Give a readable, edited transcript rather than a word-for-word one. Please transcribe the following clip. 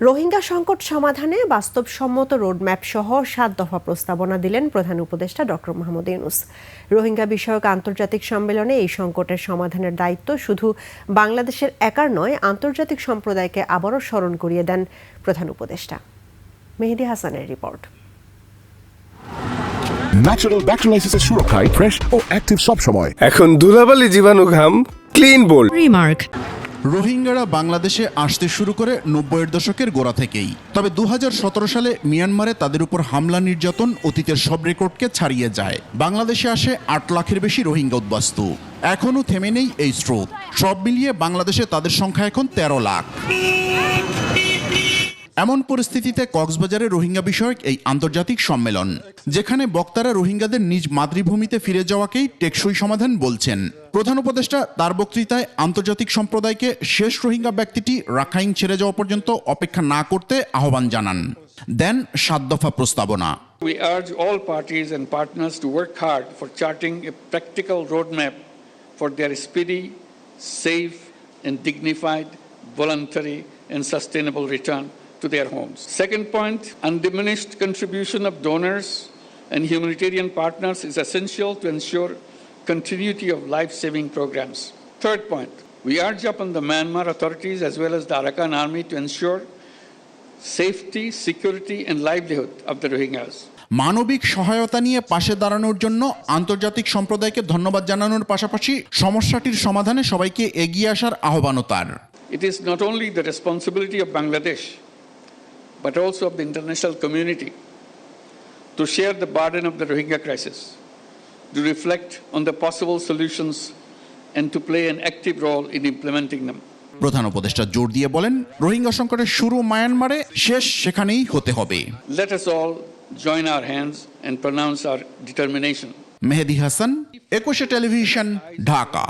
রোহিঙ্গা সংকট সমাধানে বাস্তবসম্মত রোডম্যাপ সহ ৭ দফা প্রস্তাবনা দিলেন প্রধান উপদেষ্টা ডক্টর মোহাম্মদ ইউনূস। রোহিঙ্গা বিষয়ক আন্তর্জাতিক সম্মেলনে এই সংকটের সমাধানের দায়িত্ব শুধু বাংলাদেশের একার নয়, আন্তর্জাতিক সম্প্রদায়কে আবারও স্মরণ করিয়ে দেন প্রধান উপদেষ্টা। মেহেদী হাসানের রিপোর্ট। ন্যাচারাল ব্যাকটেরিয়ালাইসিসের সুরক্ষায় ফ্রেশ ও অ্যাক্টিভ সব সময়। এখন ধুলাবালি জীবাণু ঘাম ক্লিন বোল্ড রিমার্ক। রোহিঙ্গারা বাংলাদেশে আসতে শুরু করে ৯০-এর দশকের গোড়া থেকেই। তবে ২০১৭ সালে মিয়ানমারে তাদের উপর হামলা নির্যাতন অতীতের সব রেকর্ডকে ছাড়িয়ে যায়। বাংলাদেশে আসে ৮ লাখের বেশি রোহিঙ্গা উদ্বাস্তু। এখনও থেমে নেই এই স্রোত। সব মিলিয়ে বাংলাদেশে তাদের সংখ্যা এখন ১৩ লাখ। এমন পরিস্থিতিতে কক্সবাজারে রোহিঙ্গা বিষয়ক এই আন্তর্জাতিক সম্মেলন, যেখানে বক্তারা রোহিঙ্গাদের নিজ মাতৃভূমিতে ফিরে যাওয়াকেই টেকসই সমাধান বলছেন। প্রধান উপদেষ্টা তার বক্তৃতায় আন্তর্জাতিক সম্প্রদায়কে শেষ রোহিঙ্গা ব্যক্তিটি রাখাইন ছেড়ে যাওয়া পর্যন্ত অপেক্ষা না করতে আহ্বান জানান। দেন ৭ দফা প্রস্তাবনা। We urge all parties and partners to work hard for charting a practical roadmap for their speedy, safe and dignified, voluntary and sustainable return to their homes. Second point, undiminished contribution of donors and humanitarian partners is essential to ensure continuity of life-saving programs. Third point, we urge upon the Myanmar authorities as well as the Arakan Army to ensure safety, security and livelihood of the Rohingyas. মানবিক সহায়তা নিয়ে পাশে দাঁড়ানোর জন্য আন্তর্জাতিক সম্প্রদায়কে ধন্যবাদ জানানোর পাশাপাশি সমস্যাটির সমাধানে সবাইকে এগিয়ে আসার আহ্বানও তার। It is not only the responsibility of Bangladesh but also of the international community to share the burden of the Rohingya crisis, to reflect on the possible solutions and to play an active role in implementing them. প্রধান উপদেষ্টা জোর দিয়ে বলেন, রোহিঙ্গা সংকটের শুরু মায়ানমারে, শেষ সেখানেই হতে হবে। Let us all join our hands and pronounce our determination. Mehedi Hasan, ২১ television, Dhaka.